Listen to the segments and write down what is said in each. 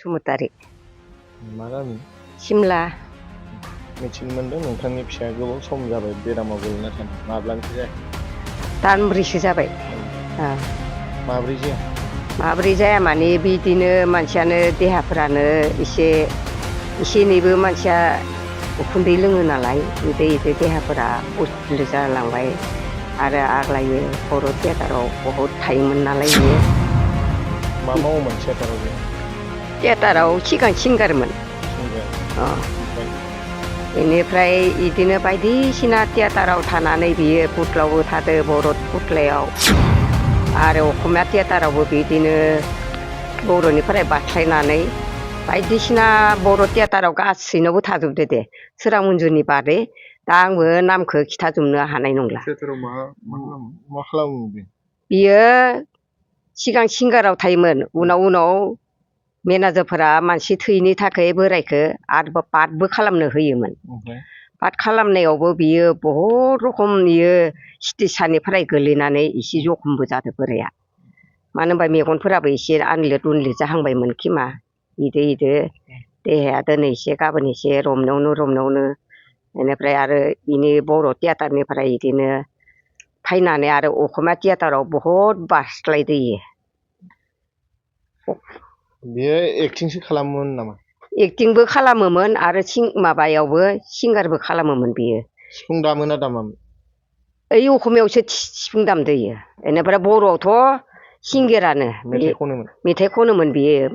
बसुमतारी मा गामि सिमला मिथिनो मोनदों नोंथांनि फिसाया गोबाव सम जाबाय बेरामाव गोलैना थानाय माब्लानिफ्राय जायाखै दानब्रैसो जाबाय माब्रै जाया माब्रै जाया माने बिदिनो मानसियानो देहाफोरानो एसे एनैबो मानसिया उखुन्दै लोङो नालाय इदो देहाफोरा उसुबिदा जालांबाय आरो आग्लायो बर' थियेटाराव बहुद थायोमोन नालाय बियो मा मावोमोन थियेटाराव बेयो थियेटाराव सिगां सिंगारमोन बेनिफ्राय इदिनो बायदिसिना थियेटाराव थानानै बियो पुथलायावबो थादो बर' पुथलायाव आरो असमिया थियेटारावबो बिदिनो बर'निफ्राय बास्लायनानै बायदिसिना बर' थियेटाराव गासैनावबो थाजोबदो दे सोरां मन्जुनि बादै दा आंबो नामखौ खिथाजोबनो हानाय नंला थियेटाराव मा खालामो बियो सिगां सिंगाराव थायोमोन उनाव मेनेजारफोरा मानसि थैयैनि थाखाय बोरायखौ आरोबाव पार्टबो खालामनो होयोमोन पार्ट खालामनायावबो बियो बहुद रखम बियो स्टेज सानिफ्राय गोलैनानै एसे जखमबो जादों बोराया मानो होनबा मेगनफोराबो एसे आनलिद उनलिद जाहांबायमोन खोमा इदो देहाया दिनै एसे गाबोन एसे रमनायावनो बेनिफ्राय आरो इनि बर' थियेटारनिफ्राय इदिनो फैनानै आरो असमिया थियेटाराव बहुद बास्लायदो इयो बियो एक्टिंसो खालामोमोन नामा एक्टिंबो खालामोमोन आरो माबायावबो सिंगारबो खालामोमोन बियो सिफुं दामोना दामामोन ओइ असमियावसो सिफुं दामदो इयो बेनिफ्राय बर'आवथ' सिंगारानो मेथाइ खनोमोन बियो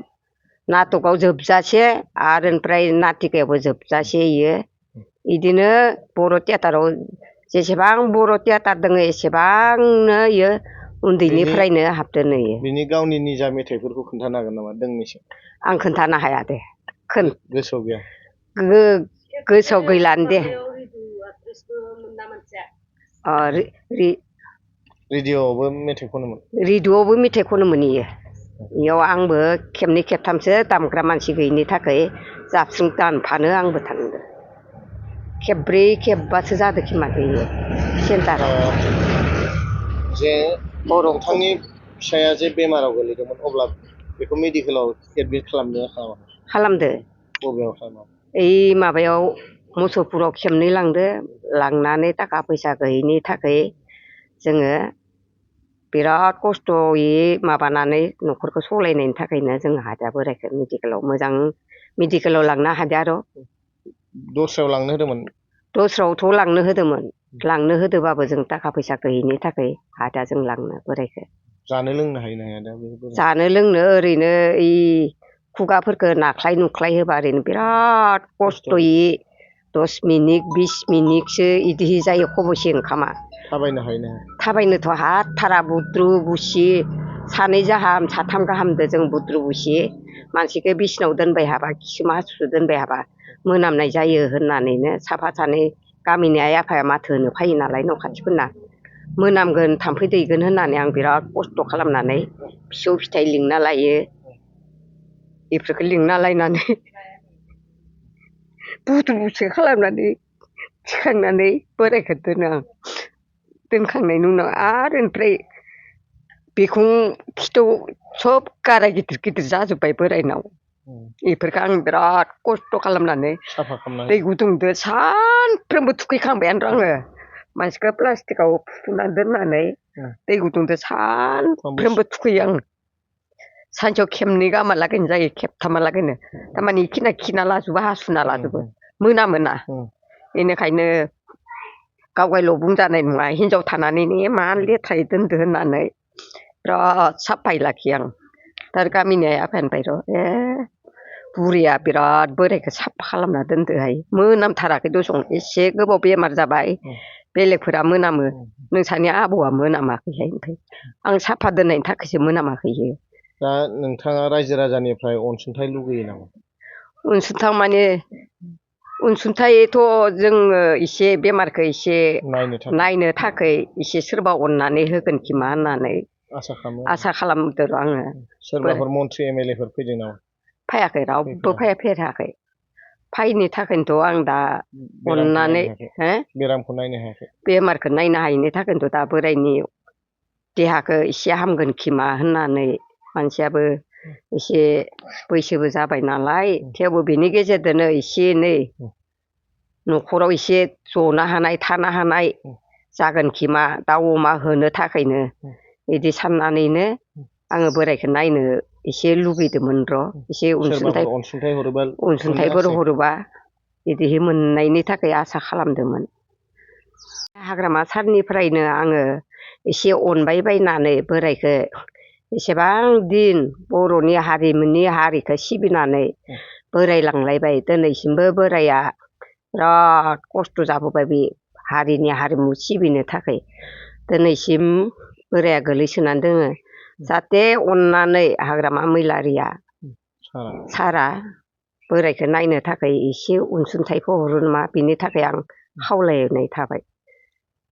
नाटकआव जोबजासे आरो ओमफ्राय नाटिकायावबो जोबजासे इयो इदिनो बर' थियेटाराव जेसेबां बर' थियेटार दङ एसेबांनो इयो उन्दैनिफ्रायनो हाबदोनो इयो बिनि गावनि निजा मेथाइफोरखौ खोन्थानो हागोन नामा दोंनैसो आं खोन्थानो हाया दे गोसोआव गैया गोसोआव गैलानो दे रेडिअ'आवबो मेथाइ खनोमोन रेडिअ'आवबो मेथाइ खनोमोन इयाव आंबो खेबनै खेबथामसो दामग्रा मानसि गैयिनि थाखाय जाबस्रिं दानफानो आंबो थांदों खेबब्रै खेबबासो जादों खोमा इयो सेन्टाराव जे नोंथांनि फिसाया जे बेमाराव गोलैदोंमोन अब्ला बेखौ मेडिकेलाव एडमिट खालामदो बबेयाव खालामो ओइ माबायाव मुसलपुराव खेबनै लांनानै थाखा फैसा गैयिनि थाखाय जोङो बिराद खस्थ'यै माबानानै न'खरखौ सालायनायनि थाखायनो जों हादिया बोरायखौ मेडिकेलाव मोजां मेडिकेलाव लांनो हादिया आरो दस्रायाव लांनो होदोंमोन दस्रायावथ' लांनो होदोंबाबो जों थाखा फैसा गैयिनि थाखाय हादिया जों लांनो बोरायखौ जानो लोंनो हायो ना हाया दा जानो लोंनो ओरैनो ओइ खुगाफोरखौ नाख्लाय नुख्लाय होबा ओरैनो बिराद खस्थ'यै 10 मिनिट 20 मिनिटसो इदि जायो खबसे ओंखामा थाबायनो हायो ना थाबायनोथ' हाथारा बुद्रु बुसि सानै गाहाम साथाम गाहामदो जों बुद्रु बुसि मानसिखौ बिसिनायाव दोनबाय हाबा खिसोम हासुसो दोनबाय हाबा मोनामनाय जायो होननानैनो साफा सानै गामिनि आइ आफाया माथो होनो फैयो नालाय न' खाथिफोरना मोनामगोन थाम्फै दैगोन होननानै आं बिराद खस्थ' खालामनानै फिसौ फिथाइ लिंना लायो बेफोरखौ लिंना लायनानै बुद्रु बुसि खालामनानै थिखांनानै बोरायखौ दोनो आं दोनखांनायनि उनाव आरो ओमफ्राय बिखुं खिथौ सब गाराय गिदिर गिदिर जाजोब्बाय बोरायनाव बेफोरखौ आं बिराद खस्थ' खालामनानै दै गुदुंजों सानफ्रोमबो थुखैखांबायानो आङो मानसिखौ प्लास्टिकआव फुथुनानै दोननानै दै गुदुंजों सानफ्रोमबो थुखैयो आं सानसेयाव खेबनै गाहामहालागैनो जायो खेबथामहालागैनो थारमाने इखिनिया खिना लाजोबो हासुना लाजोबो मोनामोना बेनिखायनो गावगायल' बुंजानाय नङा हिनजाव थानानैनो इमान लेथ्रायै दोनदो होननानै बिराद साफायै लाखियो आं दा गामिनि आइ आफानिफ्राय बुरिया बिराद बोरायखौ साफा खालामना दोनदोहाय मोनामथाराखै दसं एसे गोबाव बेमार जाबाय बेलेगफोरा मोनामो नोंसानि आबौआ मोनामाखैहाय ओमफ्राय आं साफा दोननायनि थाखायसो मोनामाखै इयो दा नोंथाङा रायजो राजानिफ्राय अनसुंथाइ लुगैयो नामा अनसुंथाइ माने अनसुंथाइथ' जोङो एसे बेमारखौ एसे नायनो थाखाय एसे सोरबा अननानै होगोन खोमा होननानै आसा खालामदों र' आङो सोरबाफोर मन्त्रि एमएलएफोर फैदों नामा फैयाखै रावबो फैफेराखै फैनो थाखायनोथ' आं दा अननानै बेरामखौ नायनो हायाखै बेमारखौ नायनो हायिनि थाखायनोथ' दा बोरायनि देहाखौ एसे हामगोन खोमा होननानै मानसियाबो एसे बैसोबो जाबाय नालाय थेवबो बिनि गेजेरजोंनो एसे एनै न'खराव एसे जनो हानाय थानो हानाय जागोन खोमा दाउ अमा होनो थाखायनो बिदि साननानैनो आङो बोराइखौ नायनो एसे लुगैदोंमोन र' एसे अनसुंथाइफोर हरोबा बिदि मोननायनि थाखाय आसा खालामदोंमोन। हाग्रामा सारनिफ्रायनो आङो एसे अनबाय बायनानै बोराइखौ एसेबां दिन बर'नि हारिमुनि हारिखौ सिबिनानै बोरायलांलायबाय दिनैसिमबो बोराया बिराद खस्थ' जाबोबाय बे हारिनि हारिमु सिबिनो थाखाय दिनैसिम बोराया गोलैसोनानै दोङो जाहाथे अननानै हाग्रामा मैलारिया सारा बोराइखौ नायनो थाखाय एसे अनसुंथाइखौ हरो नामा बिनि थाखाय आं खावलायनाय थाबाय।